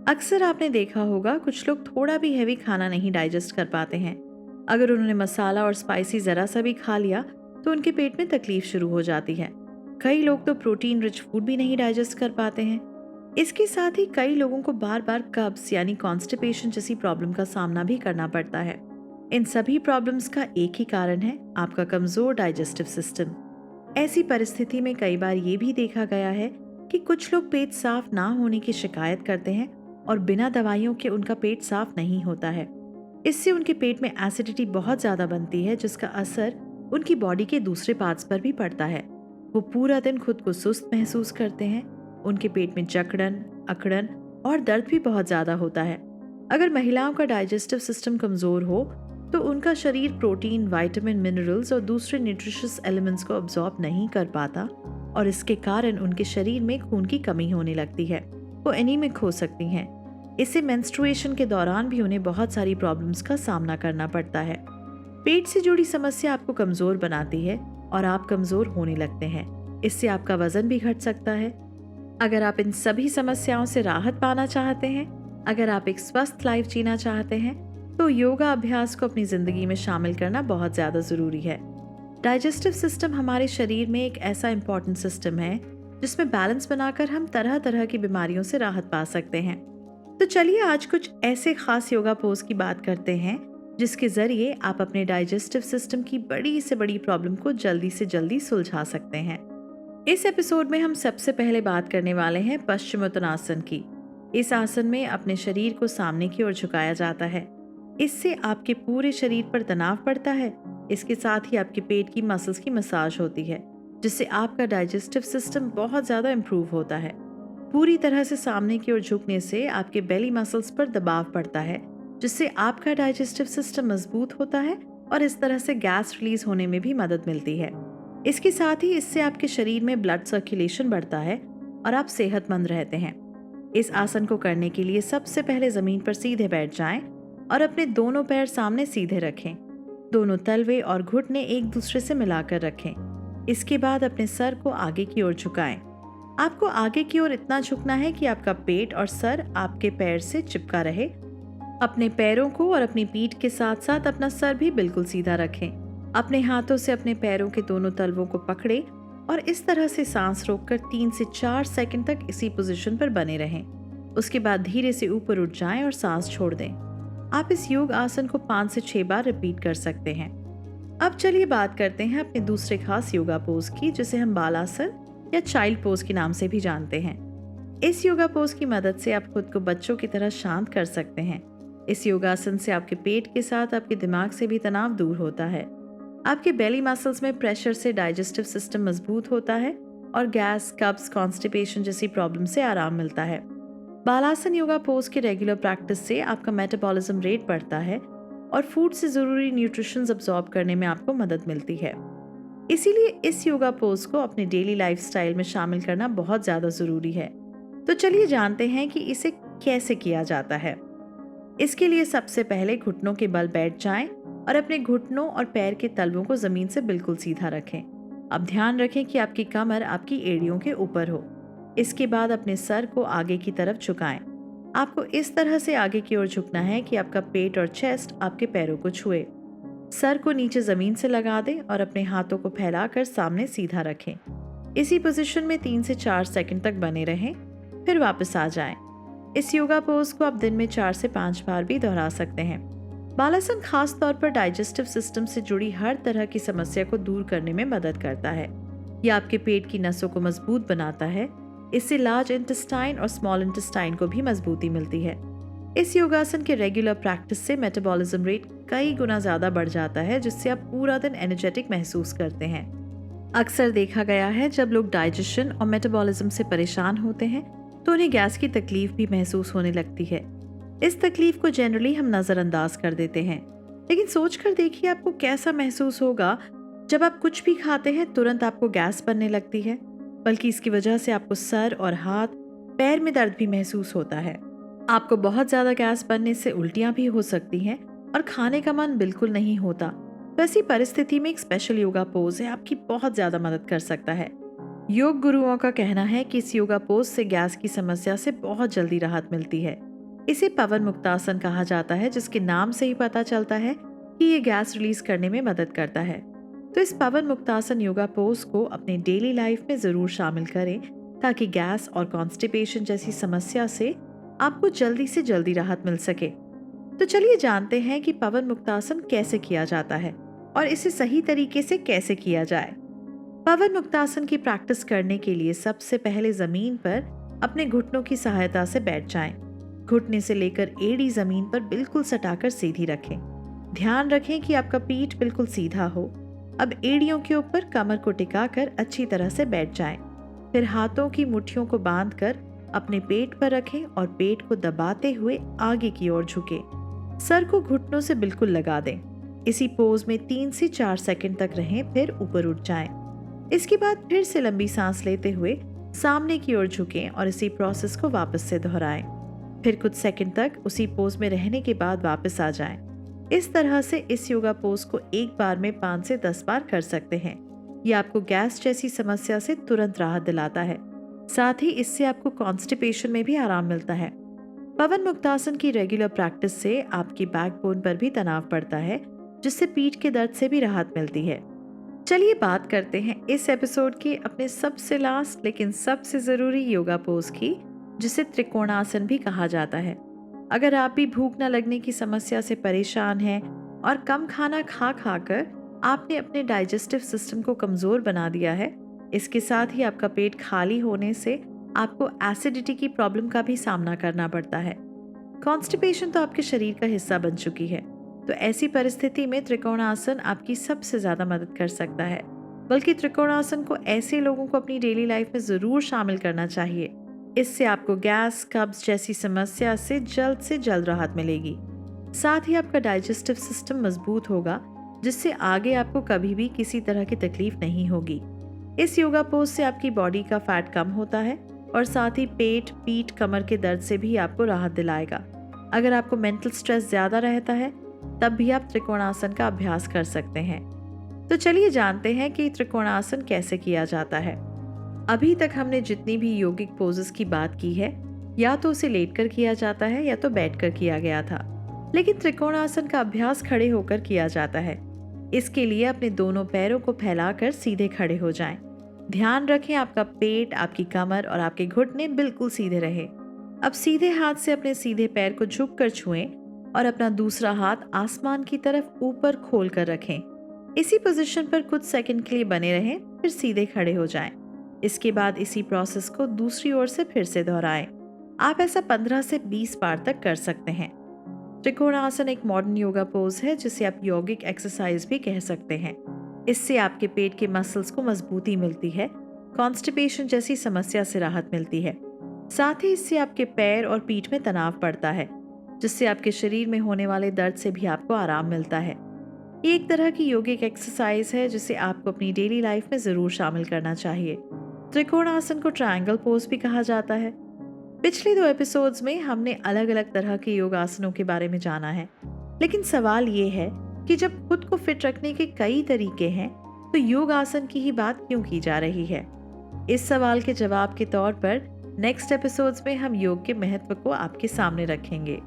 अक्सर आपने देखा होगा कुछ लोग थोड़ा भी हैवी खाना नहीं डाइजेस्ट कर पाते हैं। अगर उन्होंने मसाला और स्पाइसी ज़रा सा भी खा लिया तो उनके पेट में तकलीफ शुरू हो जाती है। कई लोग तो प्रोटीन रिच फूड भी नहीं डाइजेस्ट कर पाते हैं। इसके साथ ही कई लोगों को बार बार कब्ज यानी कॉन्स्टिपेशन जैसी प्रॉब्लम का सामना भी करना पड़ता है। इन सभी प्रॉब्लम्स का एक ही कारण है, आपका कमज़ोर डाइजेस्टिव सिस्टम। ऐसी परिस्थिति में कई बार ये भी देखा गया है कि कुछ लोग पेट साफ ना होने की शिकायत करते हैं और बिना दवाइयों के उनका पेट साफ नहीं होता है। इससे उनके पेट में एसिडिटी बहुत ज़्यादा बनती है, जिसका असर उनकी बॉडी के दूसरे पार्ट्स पर भी पड़ता है। वो पूरा दिन खुद को सुस्त महसूस करते हैं। उनके पेट में जकड़न, अकड़न और दर्द भी बहुत ज़्यादा होता है। अगर महिलाओं का डाइजेस्टिव सिस्टम कमज़ोर हो तो उनका शरीर प्रोटीन, विटामिन, मिनरल्स और दूसरे न्यूट्रिशियस एलिमेंट्स को अब्जॉर्ब नहीं कर पाता और इसके कारण उनके शरीर में खून की कमी होने लगती है। वो एनीमिक हो सकती हैं। इससे मेंस्ट्रुएशन के दौरान भी उन्हें बहुत सारी प्रॉब्लम्स का सामना करना पड़ता है। पेट से जुड़ी समस्या आपको कमज़ोर बनाती है और आप कमज़ोर होने लगते हैं। इससे आपका वजन भी घट सकता है। अगर आप इन सभी समस्याओं से राहत पाना चाहते हैं, अगर आप एक स्वस्थ लाइफ जीना चाहते हैं, तो योगा अभ्यास को अपनी ज़िंदगी में शामिल करना बहुत ज़्यादा ज़रूरी है। डाइजेस्टिव सिस्टम हमारे शरीर में एक ऐसा इम्पॉर्टेंट सिस्टम है जिसमें बैलेंस बनाकर हम तरह तरह की बीमारियों से राहत पा सकते हैं। तो चलिए आज कुछ ऐसे खास योगा पोज की बात करते हैं जिसके ज़रिए आप अपने डाइजेस्टिव सिस्टम की बड़ी से बड़ी प्रॉब्लम को जल्दी से जल्दी सुलझा सकते हैं। इस एपिसोड में हम सबसे पहले बात करने वाले हैं पश्चिमोत्तानासन की। इस आसन में अपने शरीर को सामने की ओर झुकाया जाता है। इससे आपके पूरे शरीर पर तनाव पड़ता है। इसके साथ ही आपके पेट की मसल्स की मसाज होती है, जिससे आपका डाइजेस्टिव सिस्टम बहुत ज़्यादा इम्प्रूव होता है। पूरी तरह से सामने की ओर झुकने से आपके बेली मसल्स पर दबाव पड़ता है, जिससे आपका डाइजेस्टिव सिस्टम मजबूत होता है और इस तरह से गैस रिलीज होने में भी मदद मिलती है। इसके साथ ही इससे आपके शरीर में ब्लड सर्कुलेशन बढ़ता है और आप सेहतमंद रहते हैं। इस आसन को करने के लिए सबसे पहले ज़मीन पर सीधे बैठ जाएं और अपने दोनों पैर सामने सीधे रखें। दोनों तलवे और घुटने एक दूसरे से मिलाकर रखें। इसके बाद अपने सर को आगे की ओर झुकाएं। आपको आगे की ओर इतना झुकना है कि आपका पेट और सर आपके पैर से चिपका रहे। अपने पैरों को और अपनी पीठ के साथ साथ अपना सर भी बिल्कुल सीधा रखें। अपने हाथों से अपने पैरों के दोनों तलवों को पकड़ें और इस तरह से सांस रोककर 3 से 4 सेकंड तक इसी पोजीशन पर बने रहें। उसके बाद धीरे से ऊपर उठ जाएं और सांस छोड़ दें। आप इस योग आसन को 5 से 6 बार रिपीट कर सकते हैं। अब चलिए बात करते हैं अपने दूसरे खास योगा पोज की, जिसे हम बालासन या चाइल्ड पोज के नाम से भी जानते हैं। इस योगा पोज की मदद से आप खुद को बच्चों की तरह शांत कर सकते हैं। इस योगासन से आपके पेट के साथ आपके दिमाग से भी तनाव दूर होता है। आपके बेली मसल्स में प्रेशर से डाइजेस्टिव सिस्टम मजबूत होता है और गैस, कब्ज, कॉन्स्टिपेशन जैसी प्रॉब्लम से आराम मिलता है। बालासन योगा पोज के रेगुलर प्रैक्टिस से आपका मेटाबॉलिज्म रेट बढ़ता है और फूड से ज़रूरी न्यूट्रिशंस अब्सॉर्ब करने में आपको मदद मिलती है। इसीलिए इस योगा पोज को अपने डेली लाइफस्टाइल में शामिल करना बहुत ज़्यादा ज़रूरी है। तो चलिए जानते हैं कि इसे कैसे किया जाता है। इसके लिए सबसे पहले घुटनों के बल बैठ जाएं और अपने घुटनों और पैर के तलवों को ज़मीन से बिल्कुल सीधा रखें। अब ध्यान रखें कि आपकी कमर आपकी एड़ियों के ऊपर हो। इसके बाद अपने सर को आगे की तरफ झुकाएं। आपको इस तरह से आगे की ओर झुकना है कि आपका पेट और चेस्ट आपके पैरों को छुए। सर को नीचे ज़मीन से लगा दें और अपने हाथों को फैलाकर सामने सीधा रखें। इसी पोजीशन में 3 से 4 सेकंड तक बने रहें, फिर वापस आ जाएं। इस योगा पोज को आप दिन में 4 से 5 बार भी दोहरा सकते हैं। बालासन खास तौर पर डाइजेस्टिव सिस्टम से जुड़ी हर तरह की समस्या को दूर करने में मदद करता है। यह आपके पेट की नसों को मजबूत बनाता है। इससे लार्ज इंटेस्टाइन और स्मॉल इंटेस्टाइन को भी मजबूती मिलती है। इस योगासन के रेगुलर प्रैक्टिस से मेटाबॉलिज्म रेट कई गुना ज़्यादा बढ़ जाता है, जिससे आप पूरा दिन एनर्जेटिक महसूस करते हैं। अक्सर देखा गया है जब लोग डाइजेशन और मेटाबॉलिज्म से परेशान होते हैं तो उन्हें गैस की तकलीफ भी महसूस होने लगती है। इस तकलीफ को जनरली हम नज़रअंदाज कर देते हैं, लेकिन सोच कर देखिए आपको कैसा महसूस होगा जब आप कुछ भी खाते हैं तुरंत आपको गैस बनने लगती है, बल्कि इसकी वजह से आपको सर और हाथ, पैर में दर्द भी महसूस होता है। आपको बहुत ज़्यादा गैस बनने से उल्टियाँ भी हो सकती हैं और खाने का मन बिल्कुल नहीं होता। तो ऐसी परिस्थिति में एक स्पेशल योगा पोज है, आपकी बहुत ज़्यादा मदद कर सकता है। योग गुरुओं का कहना है कि इस योगा पोज से गैस की समस्या से बहुत जल्दी राहत मिलती है। इसे पवन मुक्तासन कहा जाता है, जिसके नाम से ही पता चलता है कि ये गैस रिलीज करने में मदद करता है। तो इस पवन मुक्तासन योगा पोज को अपने डेली लाइफ में ज़रूर शामिल करें, ताकि गैस और कॉन्स्टिपेशन जैसी समस्या से आपको जल्दी से जल्दी राहत मिल सके। तो चलिए जानते हैं कि पवन मुक्तासन कैसे किया जाता है और इसे सही तरीके से कैसे किया जाए। पवन मुक्तासन की प्रैक्टिस करने के लिए सबसे पहले जमीन पर अपने घुटनों की सहायता से बैठ जाएं। घुटने से लेकर एड़ी जमीन पर बिल्कुल सटाकर सीधी रखें। ध्यान रखें कि आपका पीठ बिल्कुल सीधा हो। अब एड़ियों के ऊपर कमर को टिकाकर अच्छी तरह से बैठ जाएं। फिर हाथों की मुट्ठियों को बांधकर अपने पेट पर रखें और पेट को दबाते हुए आगे की ओर झुकें। सर को घुटनों से बिल्कुल लगा दें। इसी पोज में 3 से 4 सेकंड तक रहें, फिर ऊपर उठ जाएं। इसके बाद फिर से लंबी सांस लेते हुए सामने की ओर झुकें और इसी प्रोसेस को वापस से दोहराएं। फिर कुछ सेकंड तक उसी पोज में रहने के बाद वापस आ जाएं। इस तरह से इस योगा पोज को एक बार में 5 से 10 बार कर सकते हैं। यह आपको गैस जैसी समस्या से तुरंत राहत दिलाता है। साथ ही इससे आपको कॉन्स्टिपेशन में भी आराम मिलता है। पवन मुक्तासन की रेगुलर प्रैक्टिस से आपकी बैकबोन पर भी तनाव पड़ता है, जिससे पीठ के दर्द से भी राहत मिलती है। चलिए बात करते हैं इस एपिसोड के अपने सबसे लास्ट लेकिन सबसे ज़रूरी योगा पोज की, जिसे त्रिकोणासन भी कहा जाता है। अगर आप भी भूख न लगने की समस्या से परेशान हैं और कम खाना खा खाकर आपने अपने डाइजेस्टिव सिस्टम को कमज़ोर बना दिया है, इसके साथ ही आपका पेट खाली होने से आपको एसिडिटी की प्रॉब्लम का भी सामना करना पड़ता है। कॉन्स्टिपेशन तो आपके शरीर का हिस्सा बन चुकी है, तो ऐसी परिस्थिति में त्रिकोणासन आपकी सबसे ज़्यादा मदद कर सकता है। बल्कि त्रिकोणासन को ऐसे लोगों को अपनी डेली लाइफ में ज़रूर शामिल करना चाहिए। इससे आपको गैस, कब्ज जैसी समस्या से जल्द राहत मिलेगी। साथ ही आपका डाइजेस्टिव सिस्टम मजबूत होगा, जिससे आगे आपको कभी भी किसी तरह की तकलीफ नहीं होगी। इस योगा पोज से आपकी बॉडी का फैट कम होता है और साथ ही पेट, पीठ, कमर के दर्द से भी आपको राहत दिलाएगा। अगर आपको मेंटल स्ट्रेस ज़्यादा रहता है, तब भी आप त्रिकोणासन का अभ्यास कर सकते हैं। तो चलिए जानते हैं कि त्रिकोणासन कैसे किया जाता है। अभी तक हमने जितनी भी योगिक पोजेस की बात की है, या तो उसे लेटकर किया जाता है या तो बैठकर किया गया था, लेकिन त्रिकोणासन का अभ्यास खड़े होकर किया जाता है। इसके लिए अपने दोनों पैरों को फैलाकर सीधे खड़े हो जाएं। ध्यान रखें आपका पेट, आपकी कमर और आपके घुटने बिल्कुल सीधे रहे। अब सीधे हाथ से अपने सीधे पैर को झुककर छुएं और अपना दूसरा हाथ आसमान की तरफ ऊपर खोल कर रखें। इसी पोजीशन पर कुछ सेकंड के लिए बने रहें, फिर सीधे खड़े हो जाएं। इसके बाद इसी प्रोसेस को दूसरी ओर से फिर से दोहराएं। आप ऐसा 15 से 20 बार तक कर सकते हैं। त्रिकोणासन एक मॉडर्न योगा पोज है, जिसे आप यौगिक एक्सरसाइज भी कह सकते हैं। इससे आपके पेट के मसल्स को मजबूती मिलती है, कॉन्स्टिपेशन जैसी समस्या से राहत मिलती है। साथ ही इससे आपके पैर और पीठ में तनाव पड़ता है, जिससे आपके शरीर में होने वाले दर्द से भी आपको आराम मिलता है। ये एक तरह की योगिक एक्सरसाइज है, जिसे आपको अपनी डेली लाइफ में ज़रूर शामिल करना चाहिए। त्रिकोणासन को ट्रायंगल पोज भी कहा जाता है। पिछले 2 एपिसोड्स में हमने अलग अलग तरह के योगासनों के बारे में जाना है, लेकिन सवाल ये है कि जब खुद को फिट रखने के कई तरीके हैं, तो योगासन की ही बात क्यों की जा रही है? इस सवाल के जवाब के तौर पर नेक्स्ट एपिसोड्स में हम योग के महत्व को आपके सामने रखेंगे।